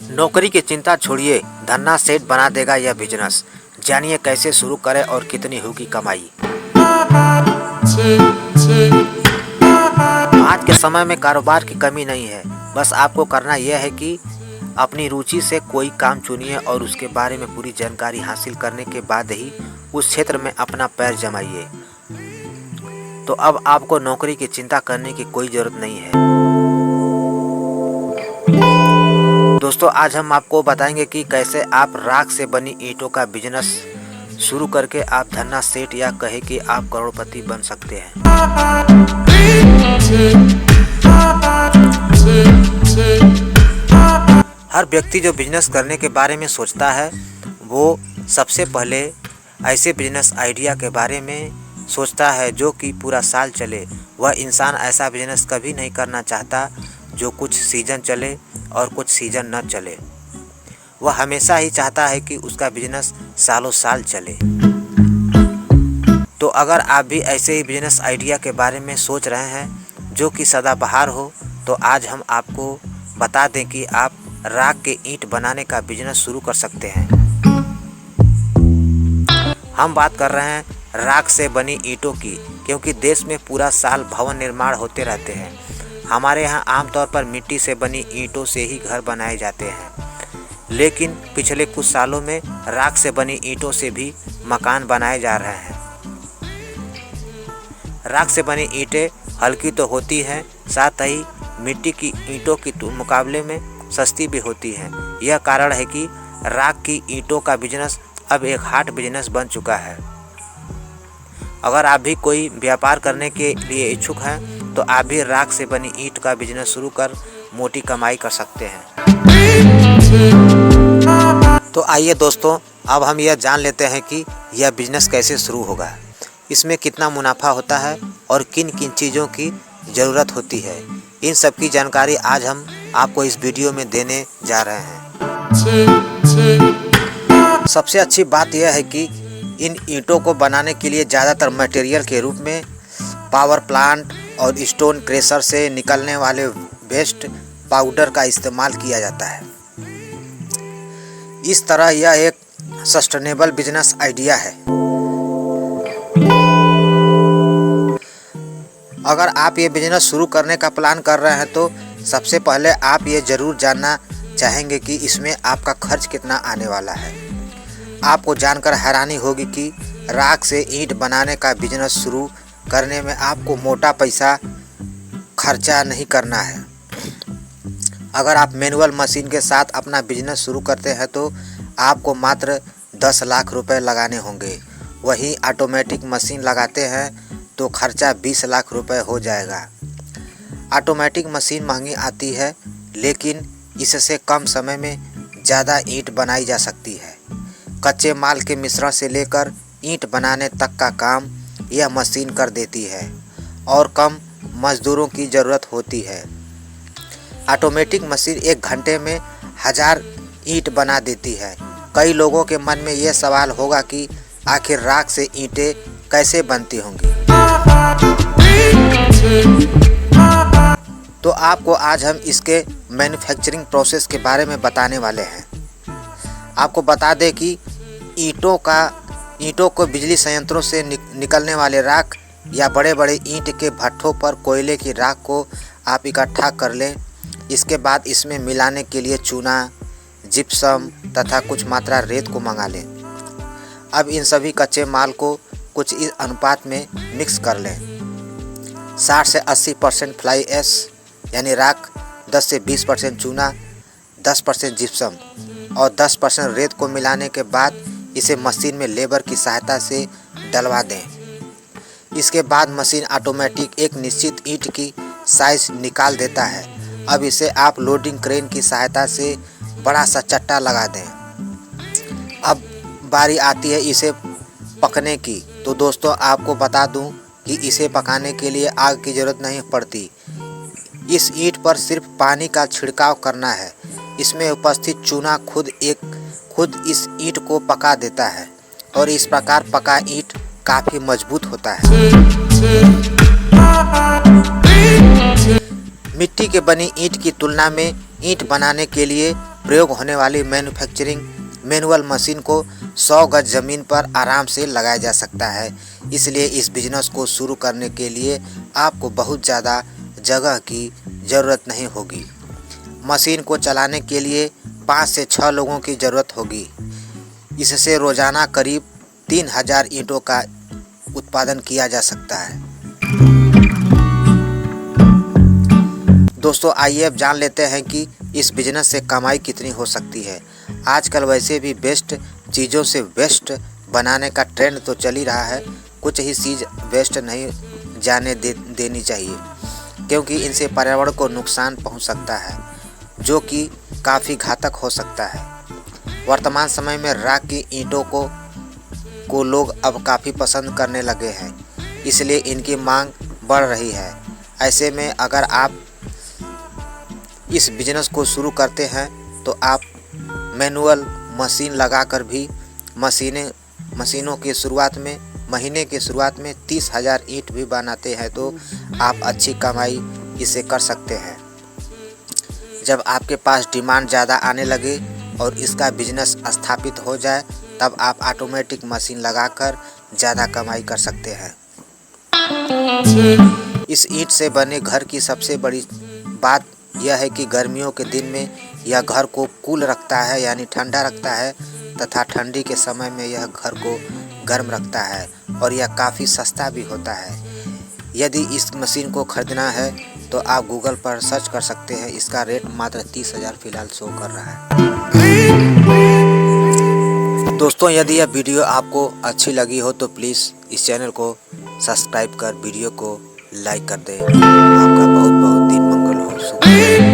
नौकरी की चिंता छोड़िए, धन्ना सेठ बना देगा यह बिजनेस। जानिए कैसे शुरू करें और कितनी होगी कमाई। आज के समय में कारोबार की कमी नहीं है, बस आपको करना यह है कि अपनी रुचि से कोई काम चुनिए और उसके बारे में पूरी जानकारी हासिल करने के बाद ही उस क्षेत्र में अपना पैर जमाइए। तो अब आपको नौकरी की चिंता करने की कोई ज़रूरत नहीं है। दोस्तों, आज हम आपको बताएंगे कि कैसे आप राख से बनी ईंटों का बिजनेस शुरू करके आप धन्ना सेठ या कहे कि आप करोड़पति बन सकते हैं। हर व्यक्ति जो बिजनेस करने के बारे में सोचता है वो सबसे पहले ऐसे बिजनेस आइडिया के बारे में सोचता है जो कि पूरा साल चले। वह इंसान ऐसा बिजनेस कभी नहीं करना चाहता जो कुछ सीजन चले और कुछ सीजन न चले। वह हमेशा ही चाहता है कि उसका बिजनेस सालों साल चले। तो अगर आप भी ऐसे ही बिजनेस आइडिया के बारे में सोच रहे हैं जो कि सदाबहार हो, तो आज हम आपको बता दें कि आप राख के ईंट बनाने का बिजनेस शुरू कर सकते हैं। हम बात कर रहे हैं राख से बनी ईंटों की, क्योंकि देश में पूरा साल भवन निर्माण होते रहते हैं। हमारे यहाँ आमतौर पर मिट्टी से बनी ईंटों से ही घर बनाए जाते हैं, लेकिन पिछले कुछ सालों में राख से बनी ईंटों से भी मकान बनाए जा रहे हैं। राख से बनी ईंटें हल्की तो होती हैं, साथ ही मिट्टी की ईंटों की मुकाबले में सस्ती भी होती हैं। यह कारण है कि राख की ईंटों का बिजनेस अब एक हॉट बिजनेस बन चुका है। अगर आप भी कोई व्यापार करने के लिए इच्छुक हैं तो आप भी राख से बनी ईंट का बिजनेस शुरू कर मोटी कमाई कर सकते हैं। तो आइए दोस्तों, अब हम यह जान लेते हैं कि यह बिजनेस कैसे शुरू होगा, इसमें कितना मुनाफा होता है और किन किन चीज़ों की ज़रूरत होती है। इन सब की जानकारी आज हम आपको इस वीडियो में देने जा रहे हैं। सबसे अच्छी बात यह है कि इन ईंटों को बनाने के लिए ज़्यादातर मटेरियल के रूप में पावर प्लांट और स्टोन क्रेशर से निकलने वाले वेस्ट पाउडर का इस्तेमाल किया जाता है। इस तरह यह एक सस्टेनेबल बिजनेस आइडिया है। अगर आप ये बिजनेस शुरू करने का प्लान कर रहे हैं तो सबसे पहले आप ये ज़रूर जानना चाहेंगे कि इसमें आपका खर्च कितना आने वाला है। आपको जानकर हैरानी होगी कि राख से ईंट बनाने का बिजनेस शुरू करने में आपको मोटा पैसा खर्चा नहीं करना है। अगर आप मैनुअल मशीन के साथ अपना बिजनेस शुरू करते हैं तो आपको मात्र 10 लाख रुपए लगाने होंगे। वहीं ऑटोमेटिक मशीन लगाते हैं तो खर्चा 20 लाख रुपए हो जाएगा। ऑटोमेटिक मशीन महंगी आती है, लेकिन इससे कम समय में ज़्यादा ईंट बनाई जा सकती है। कच्चे माल के मिश्रण से लेकर ईंट बनाने तक का काम यह मशीन कर देती है और कम मजदूरों की ज़रूरत होती है। ऑटोमेटिक मशीन 1 घंटे में 1000 ईंट बना देती है। कई लोगों के मन में यह सवाल होगा कि आखिर राख से ईंटें कैसे बनती होंगी। तो आपको आज हम इसके मैन्युफैक्चरिंग प्रोसेस के बारे में बताने वाले हैं। आपको बता दें कि ईंटों को बिजली संयंत्रों से निकलने वाले राख या बड़े बड़े ईंट के भट्ठों पर कोयले की राख को आप इकट्ठा कर लें। इसके बाद इसमें मिलाने के लिए चूना, जिप्सम तथा कुछ मात्रा रेत को मंगा लें। अब इन सभी कच्चे माल को कुछ इस अनुपात में मिक्स कर लें। 60 से 80% फ्लाई ऐश यानी राख, 10 से 20% चूना, 10% जिप्सम और 10% रेत को मिलाने के बाद इसे मशीन में लेबर की सहायता से डलवा दें। इसके बाद मशीन ऑटोमेटिक एक निश्चित ईंट की साइज निकाल देता है। अब इसे आप लोडिंग क्रेन की सहायता से बड़ा सा चट्टा लगा दें। अब बारी आती है इसे पकने की। तो दोस्तों, आपको बता दूं कि इसे पकाने के लिए आग की ज़रूरत नहीं पड़ती। इस ईंट पर सिर्फ पानी का छिड़काव करना है। इसमें उपस्थित चूना खुद इस ईंट को पका देता है और इस प्रकार पका ईंट काफ़ी मजबूत होता है। मिट्टी के बनी ईंट की तुलना में ईंट बनाने के लिए प्रयोग होने वाली मैन्युफैक्चरिंग मैनुअल मशीन को 100 गज ज़मीन पर आराम से लगाया जा सकता है। इसलिए इस बिज़नेस को शुरू करने के लिए आपको बहुत ज़्यादा जगह की ज़रूरत नहीं होगी। मशीन को चलाने के लिए 5 से 6 लोगों की ज़रूरत होगी। इससे रोज़ाना करीब 3000 ईंटों का उत्पादन किया जा सकता है। दोस्तों, आइए अब जान लेते हैं कि इस बिज़नेस से कमाई कितनी हो सकती है। आजकल वैसे भी बेस्ट चीज़ों से वेस्ट बनाने का ट्रेंड तो चल ही रहा है। कुछ ही चीज़ वेस्ट नहीं जाने देनी चाहिए, क्योंकि इनसे पर्यावरण को नुकसान पहुंच सकता है, जो कि काफ़ी घातक हो सकता है। वर्तमान समय में राख की ईंटों को लोग अब काफ़ी पसंद करने लगे हैं, इसलिए इनकी मांग बढ़ रही है। ऐसे में अगर आप इस बिज़नेस को शुरू करते हैं तो आप मैनुअल मशीन लगाकर भी मशीनों के शुरुआत में महीने के शुरुआत में 30,000 ईंट भी बनाते हैं तो आप अच्छी कमाई इसे कर सकते हैं। जब आपके पास डिमांड ज़्यादा आने लगे और इसका बिजनेस स्थापित हो जाए, तब आप ऑटोमेटिक मशीन लगाकर ज़्यादा कमाई कर सकते हैं। इस ईंट से बने घर की सबसे बड़ी बात यह है कि गर्मियों के दिन में यह घर को कूल रखता है, यानी ठंडा रखता है, तथा ठंडी के समय में यह घर को गर्म रखता है और यह काफ़ी सस्ता भी होता है। यदि इस मशीन को खरीदना है तो आप गूगल पर सर्च कर सकते हैं। इसका रेट मात्र 30,000 फ़िलहाल शो कर रहा है। दोस्तों, यदि यह वीडियो आपको अच्छी लगी हो तो प्लीज़ इस चैनल को सब्सक्राइब कर वीडियो को लाइक कर दें। आपका बहुत बहुत दिन मंगल हो। शुभ